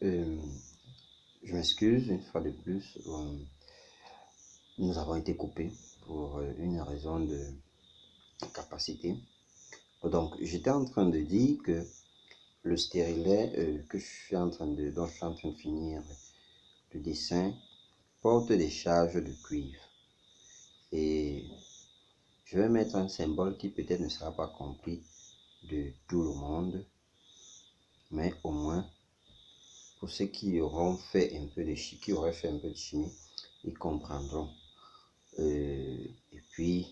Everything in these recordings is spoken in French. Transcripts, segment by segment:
Euh, je m'excuse une fois de plus. Nous avons été coupés pour une raison de capacité. Donc, j'étais en train de dire que le stérilet dont je suis en train de finir le dessin porte des charges de cuivre. Et je vais mettre un symbole qui peut-être ne sera pas compris de tout le monde, mais au moins pour ceux qui auraient fait un peu de chimie, ils comprendront. Et puis,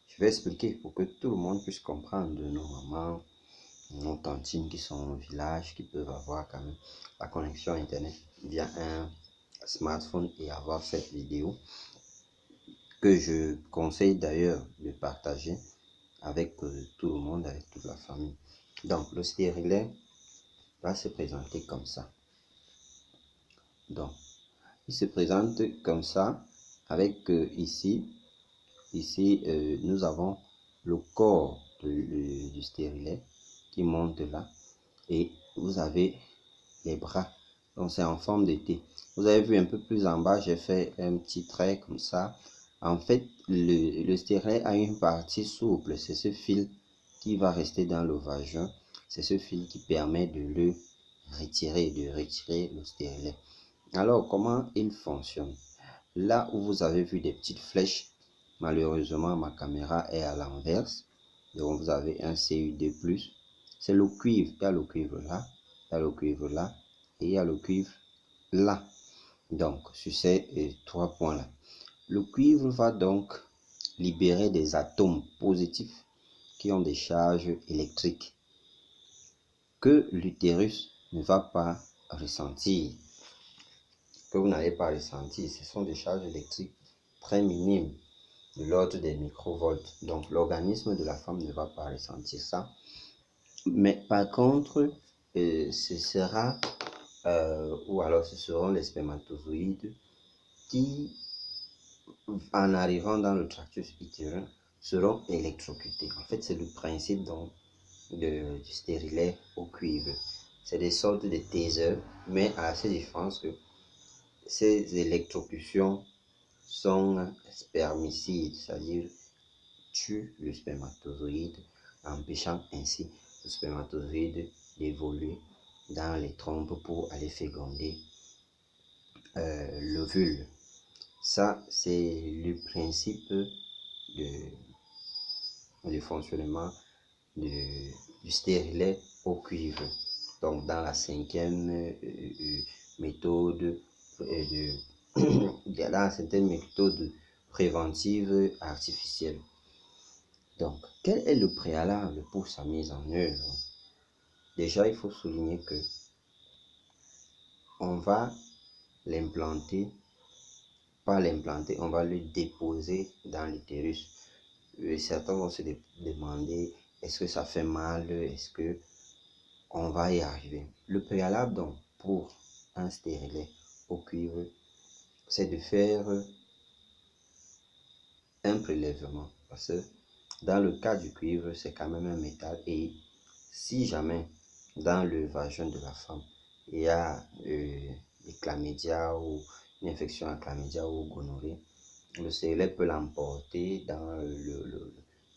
je vais expliquer pour que tout le monde puisse comprendre, de nos mamans, nos tantines qui sont au village, qui peuvent avoir quand même la connexion Internet via un smartphone et avoir cette vidéo que je conseille d'ailleurs de partager avec tout le monde, avec toute la famille. Donc, le stérilet va se présenter comme ça. Donc, il se présente comme ça avec ici, nous avons le corps du stérilet qui monte là et vous avez les bras. Donc, c'est en forme de T. Vous avez vu un peu plus en bas, j'ai fait un petit trait comme ça. En fait, le stérilet a une partie souple. C'est ce fil qui va rester dans le vagin. C'est ce fil qui permet de le retirer, le stérilet. Alors, comment il fonctionne? Là où vous avez vu des petites flèches, malheureusement, ma caméra est à l'inverse. Donc, vous avez un CU2+. C'est le cuivre. Il y a le cuivre là, il y a le cuivre là, et il y a le cuivre là. Donc, sur ces trois points-là. Le cuivre va donc libérer des atomes positifs qui ont des charges électriques que l'utérus ne va pas ressentir. Que vous n'allez pas ressentir. Ce sont des charges électriques très minimes, de l'ordre des microvolts. Donc, l'organisme de la femme ne va pas ressentir ça. Mais par contre, ce seront les spermatozoïdes qui, en arrivant dans le tractus utérin, seront électrocutés. En fait, c'est le principe du stérilet au cuivre. C'est des sortes de tasers, mais à la différence que ces électrocutions sont spermicides, c'est-à-dire tuent le spermatozoïde, empêchant ainsi le spermatozoïde d'évoluer dans les trompes pour aller féconder l'ovule. Ça, c'est le principe de fonctionnement du stérilet au cuivre. Donc, dans la cinquième méthode dans la cinquième méthode préventive artificielle. Donc, quel est le préalable pour sa mise en œuvre? Déjà, il faut souligner que on va l'implanter, pas l'implanter, on va le déposer dans l'utérus. Certains vont se demander, est-ce que ça fait mal? Est-ce que on va y arriver? Le préalable donc pour un stérilet au cuivre, c'est de faire un prélèvement. Parce que dans le cas du cuivre, c'est quand même un métal. Et si jamais dans le vagin de la femme, il y a des chlamydia ou une infection à chlamydia ou gonorrhée, le stérilet peut l'emporter dans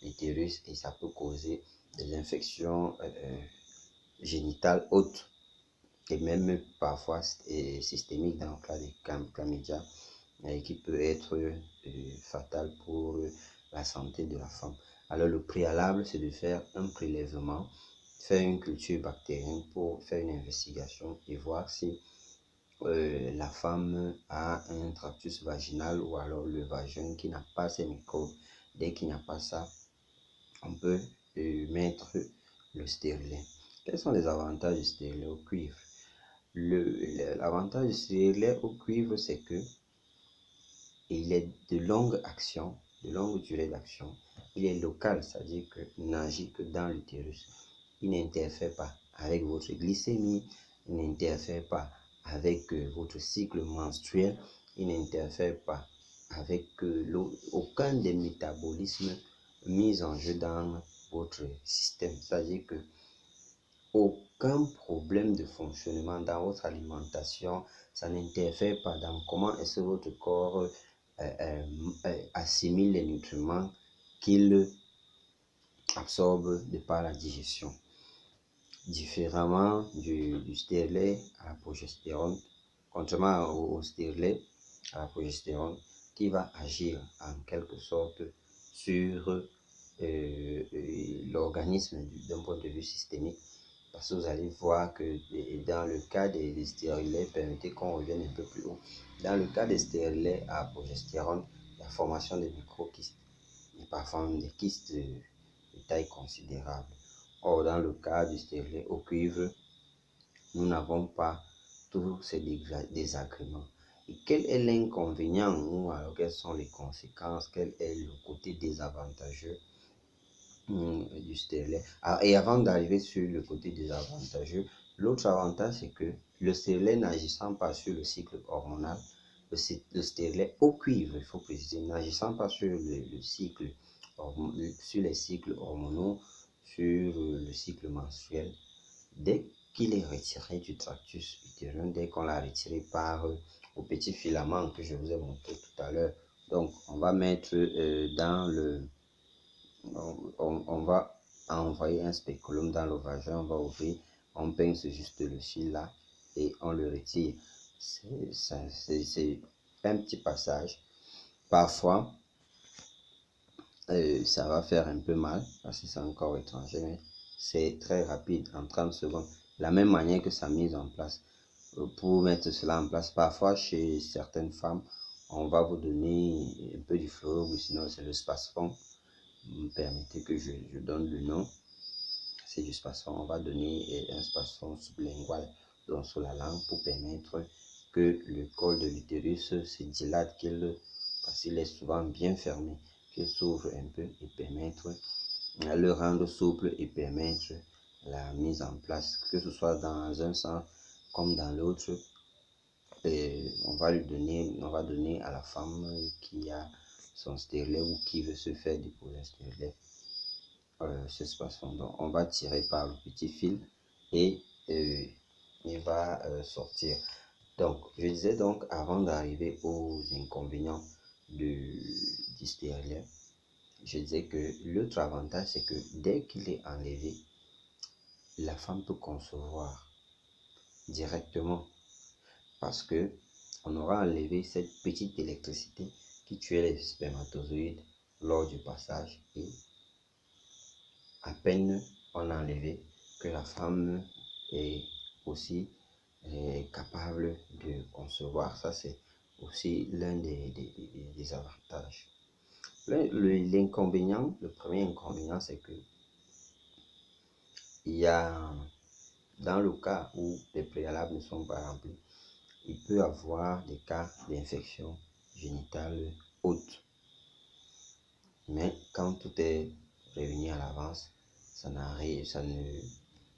l'utérus et ça peut causer des infections génitales hautes et même parfois systémiques dans le cas des chlamydia qui peut être fatal pour la santé de la femme. Alors le préalable, c'est de faire un prélèvement, faire une culture bactérienne pour faire une investigation et voir si la femme a un tractus vaginal ou alors le vagin qui n'a pas ces microbes. Dès qu'il n'y a pas ça, on peut mettre le stérilet. Quels sont les avantages du stérilet au cuivre? L'avantage du stérilet au cuivre, c'est que il est de longue action, de longue durée d'action. Il est local, c'est-à-dire qu'il n'agit que dans l'utérus. Il n'interfère pas avec votre glycémie, il n'interfère pas avec votre cycle menstruel, il n'interfère pas avec aucun des métabolismes mis en jeu dans votre système. C'est-à-dire que aucun problème de fonctionnement dans votre alimentation. Ça n'interfère pas dans comment est-ce que votre corps assimile les nutriments qu'il absorbe de par la digestion. Différemment du sterlet à la progestérone, contrairement au sterlet à la progestérone, qui va agir en quelque sorte sur l'organisme d'un point de vue systémique. Parce que vous allez voir que dans le cas des stérilets, permettez qu'on revienne un peu plus haut. Dans le cas des stérilets à progestérone, la formation de microkystes et parfois même des kystes de taille considérable. Or, dans le cas du stérilet au cuivre, nous n'avons pas tous ces désagréments. Et quel est l'inconvénient ou alors quelles sont les conséquences, quel est le côté désavantageux du stérilet? Et avant d'arriver sur le côté désavantageux, l'autre avantage c'est que le stérilet n'agissant pas sur le cycle hormonal, le stérilet au cuivre, il faut préciser, n'agissant pas sur le cycle, sur les cycles hormonaux, sur le cycle menstruel, dès qu'il est retiré du tractus utérin, dès qu'on l'a retiré par au petit filament que je vous ai montré tout à l'heure, donc on va mettre dans le on va envoyer un spéculum dans le vagin, on va ouvrir, on pince juste le fil là et on le retire. C'est un petit passage. Parfois, ça va faire un peu mal parce que c'est encore étranger, mais c'est très rapide en 30 secondes. La même manière que sa mise en place. Pour mettre cela en place, parfois chez certaines femmes, on va vous donner un peu du fluoro, sinon c'est le Spasfon. Vous permettez que je donne le nom. C'est du Spasfon. On va donner un Spasfon sublingual donc sur la langue pour permettre que le col de l'utérus se dilate, parce qu'il est souvent bien fermé, qu'il s'ouvre un peu et permettre le rendre souple et permettre la mise en place, que ce soit dans un sens comme dans l'autre. On va donner à la femme qui a son stérilet ou qui veut se faire déposer un stérilet ce Spasfon. Donc on va tirer par le petit fil et il va sortir. Donc je disais donc avant d'arriver aux inconvénients du stérilet, je disais que l'autre avantage c'est que dès qu'il est enlevé, la femme peut concevoir directement parce que on aura enlevé cette petite électricité qui tuait les spermatozoïdes lors du passage, et à peine on a enlevé que la femme est aussi capable de concevoir. Ça c'est aussi l'un des avantages. L'inconvénient, le premier inconvénient, c'est que il y a, dans le cas où les préalables ne sont pas remplis, il peut avoir des cas d'infection génitale haute. Mais quand tout est réuni à l'avance, ça ne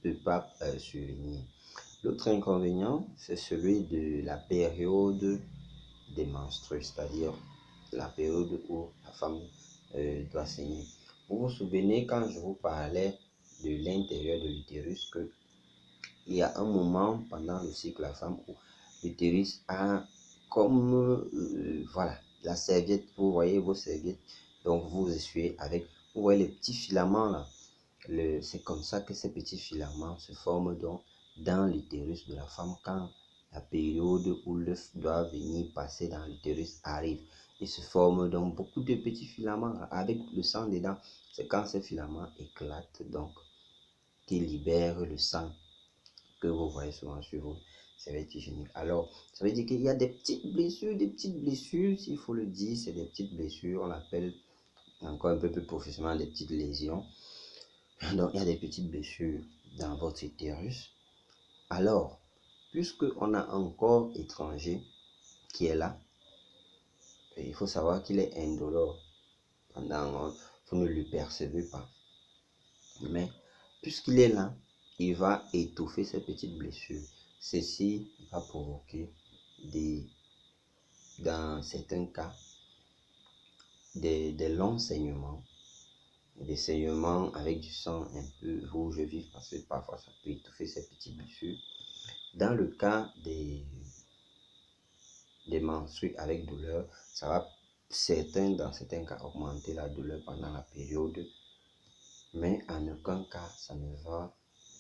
peut pas survenir. L'autre inconvénient, c'est celui de la période des menstrues, c'est-à-dire la période où la femme doit saigner. Vous vous souvenez quand je vous parlais de l'intérieur de l'utérus, qu'il y a un moment pendant le cycle de la femme où l'utérus a comme voilà, la serviette, vous voyez vos serviettes, donc vous essuyez avec, vous voyez les petits filaments là, c'est comme ça que ces petits filaments se forment donc dans l'utérus de la femme quand la période où l'œuf doit venir passer dans l'utérus arrive. Il se forme donc beaucoup de petits filaments avec le sang dedans. C'est quand ces filaments éclatent donc qui libèrent le sang que vous voyez souvent sur vos serviettes hygiéniques. Alors, ça veut dire qu'il y a des petites blessures, s'il faut le dire, c'est des petites blessures, on appelle encore un peu plus professionnellement des petites lésions. Donc, il y a des petites blessures dans votre utérus. Alors, puisqu'on a un corps étranger qui est là, il faut savoir qu'il est indolore. Vous ne le percevez pas. Mais, puisqu'il est là, il va étouffer ces petites blessures. Ceci va provoquer dans certains cas des longs saignements, des saignements avec du sang un peu rouge vif, parce que parfois ça peut étouffer ces petites blessures. Dans le cas des menstrues avec douleur, ça va dans certains cas augmenter la douleur pendant la période, mais en aucun cas ça ne va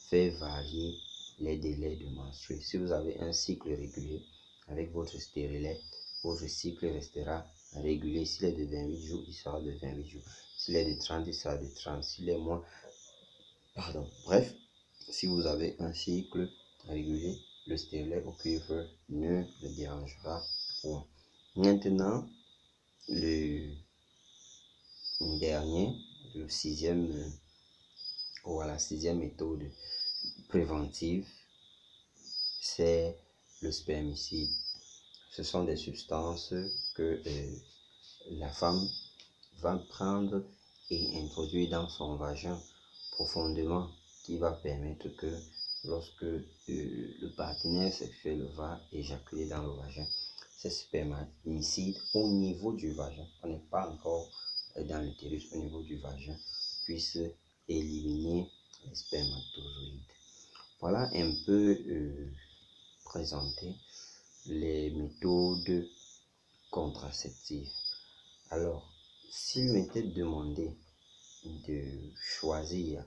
faire varier les délais de menstrues. Si vous avez un cycle régulier avec votre stérilet, votre cycle restera régulier. S'il est de 28 jours, il sera de 28 jours. S'il est de 30, il sera de 30. S'il est moins, bref, si vous avez un cycle régulier, le stérilet au cuivre ne le dérangera point. Maintenant, le dernier, le sixième, la sixième méthode préventive, c'est le spermicide. Ce sont des substances que la femme va prendre et introduire dans son vagin profondément, qui va permettre que lorsque le partenaire sexuel va éjaculer dans le vagin, ces spermicides au niveau du vagin, on n'est pas encore dans l'utérus, au niveau du vagin, puissent éliminer les spermatozoïdes. Voilà un peu présenter les méthodes contraceptives. Alors, s'il m'était demandé de choisir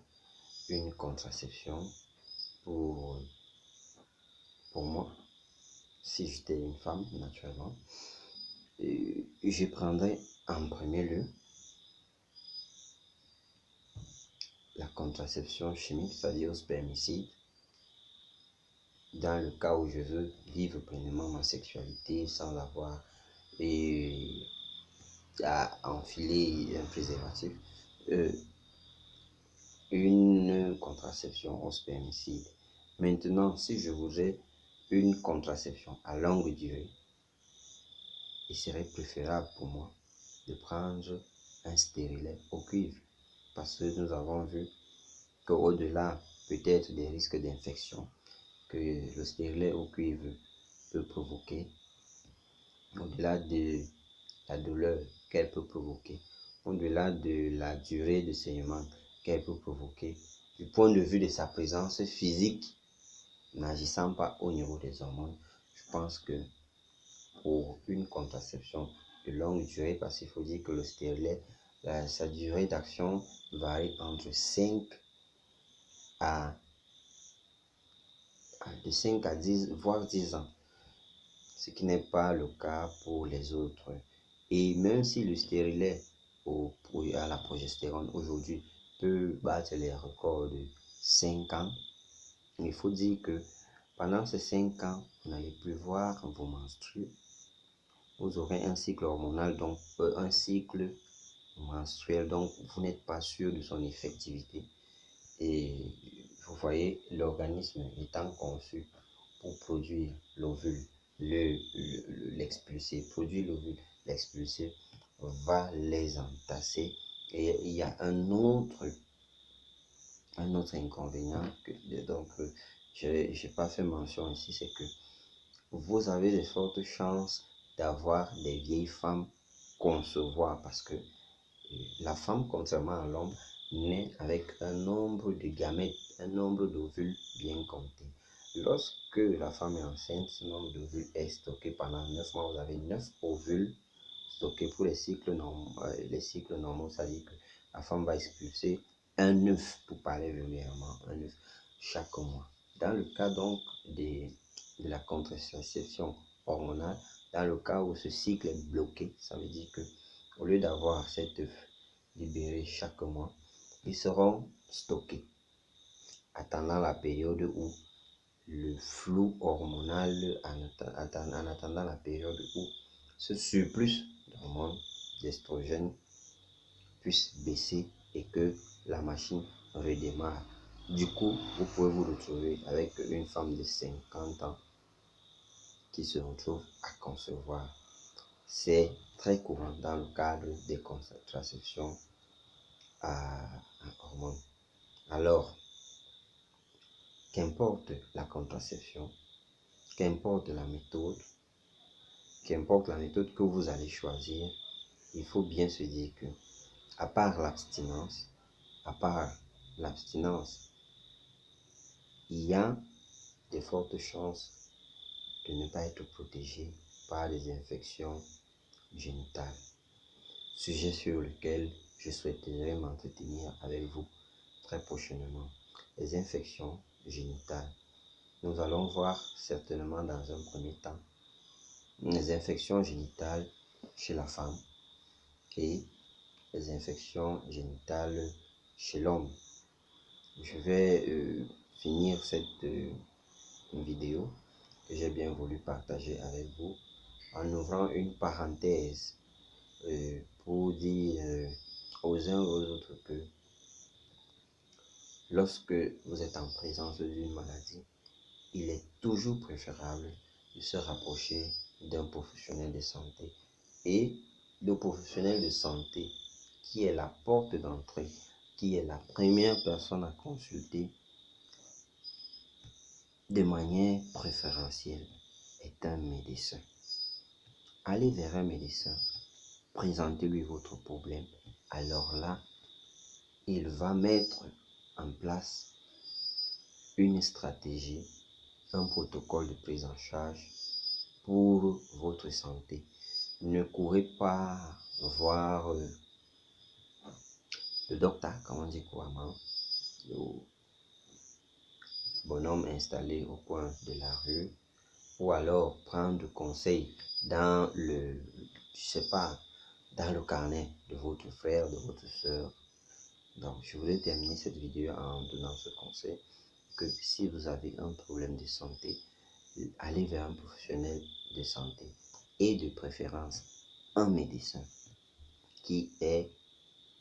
une contraception pour moi, si j'étais une femme, naturellement, je prendrais en premier lieu la contraception chimique, c'est-à-dire le spermicide, dans le cas où je veux vivre pleinement ma sexualité sans avoir à enfiler un préservatif. Une contraception au spermicide. Maintenant, si je voudrais une contraception à longue durée, il serait préférable pour moi de prendre un stérilet au cuivre, parce que nous avons vu qu'au-delà peut-être des risques d'infection que le stérilet au cuivre peut provoquer, au-delà de la douleur qu'elle peut provoquer, au-delà de la durée de saignement qu'elle peut provoquer, du point de vue de sa présence physique, n'agissant pas au niveau des hormones, je pense que pour une contraception de longue durée, parce qu'il faut dire que le stérilet, sa durée d'action varie entre 5 à 10, voire 10 ans, ce qui n'est pas le cas pour les autres. Et même si le stérilet à la progestérone aujourd'hui peut battre les records de 5 ans, il faut dire que pendant ces 5 ans, vous n'allez plus voir vos menstrues. Vous aurez un cycle hormonal, donc un cycle menstruel, donc vous n'êtes pas sûr de son effectivité. Et vous voyez, l'organisme étant conçu pour produire l'ovule, l'expulser, produire l'ovule, l'expulser, va les entasser. Et il y a un autre inconvénient donc je n'ai pas fait mention ici, c'est que vous avez de fortes chances d'avoir des vieilles femmes concevoir, parce que la femme, contrairement à l'homme, naît avec un nombre de gamètes, un nombre d'ovules bien compté. Lorsque la femme est enceinte, ce nombre d'ovules est stocké pendant 9 mois. Vous avez 9 ovules stockés pour les cycles normaux, c'est-à-dire que la femme va expulser un œuf, pour parler vulgairement, un œuf chaque mois. Dans le cas donc de la contraception hormonale, dans le cas où ce cycle est bloqué, ça veut dire que au lieu d'avoir cet œuf libéré chaque mois, ils seront stockés, attendant la période où le flou hormonal, en attendant la période où ce surplus d'hormones, d'estrogène puisse baisser et que la machine redémarre. Du coup, vous pouvez vous retrouver avec une femme de 50 ans qui se retrouve à concevoir. C'est très courant dans le cadre des contraceptions à hormones. Alors, qu'importe la contraception, qu'importe la méthode que vous allez choisir, il faut bien se dire que, à part l'abstinence, à part l'abstinence, il y a de fortes chances de ne pas être protégé par des infections génitales. Sujet sur lequel je souhaiterais m'entretenir avec vous très prochainement. Les infections génitales. Nous allons voir certainement dans un premier temps les infections génitales chez la femme et les infections génitales chez l'homme. Je vais finir cette vidéo que j'ai bien voulu partager avec vous en ouvrant une parenthèse pour dire aux uns aux autres que lorsque vous êtes en présence d'une maladie, il est toujours préférable de se rapprocher d'un professionnel de santé et de professionnel de santé qui est la porte d'entrée, qui est la première personne à consulter de manière préférentielle est un médecin. Allez vers un médecin, présentez-lui votre problème, alors là, il va mettre en place une stratégie, un protocole de prise en charge pour votre santé. Ne courez pas voir le docteur, comme on dit couramment, le bonhomme installé au coin de la rue, ou alors prendre conseil dans dans le carnet de votre frère, de votre soeur. Donc, je voulais terminer cette vidéo en donnant ce conseil que si vous avez un problème de santé, allez vers un professionnel de santé et de préférence un médecin qui est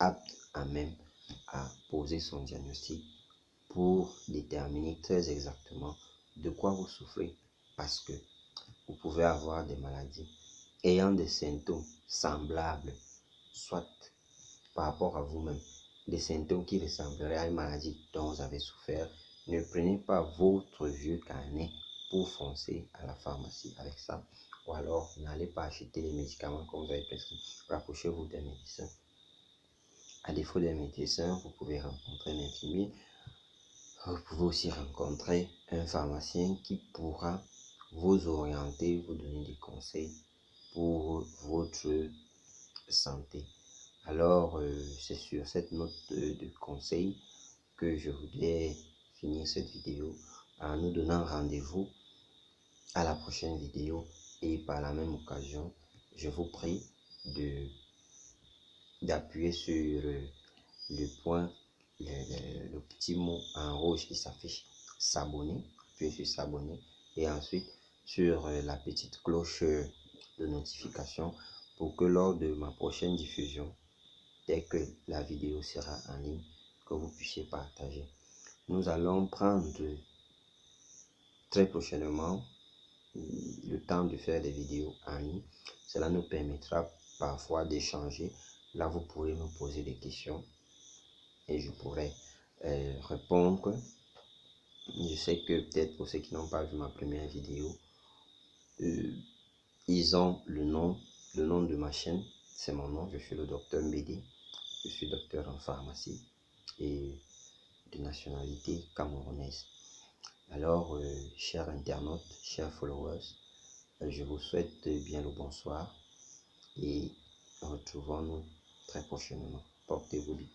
apte à même à poser son diagnostic pour déterminer très exactement de quoi vous souffrez, parce que vous pouvez avoir des maladies ayant des symptômes semblables, soit par rapport à vous-même, des symptômes qui ressembleraient à une maladie dont vous avez souffert. Ne prenez pas votre vieux carnet pour foncer à la pharmacie avec ça, ou alors n'allez pas acheter les médicaments qu'on vous avez prescrits. Rapprochez-vous d'un médecin. À défaut d'un médecin, vous pouvez rencontrer un infirmier. Vous pouvez aussi rencontrer un pharmacien qui pourra vous orienter, vous donner des conseils pour votre santé. Alors, c'est sur cette note de conseil que je voudrais finir cette vidéo en nous donnant rendez-vous à la prochaine vidéo. Et par la même occasion, je vous prie d'appuyer sur le point, le petit mot en rouge qui s'affiche, s'abonner, appuyez sur s'abonner et ensuite sur la petite cloche de notification pour que lors de ma prochaine diffusion, dès que la vidéo sera en ligne, que vous puissiez partager. Nous allons prendre très prochainement le temps de faire des vidéos en ligne. Cela nous permettra parfois d'échanger. Là, vous pourrez me poser des questions et je pourrai répondre. Je sais que peut-être pour ceux qui n'ont pas vu ma première vidéo, ils ont le nom de ma chaîne. C'est mon nom, je suis le docteur Mbédé. Je suis docteur en pharmacie et de nationalité camerounaise. Alors, chers internautes, chers followers, je vous souhaite bien le bonsoir et retrouvons-nous très prochainement. Portez-vous bien.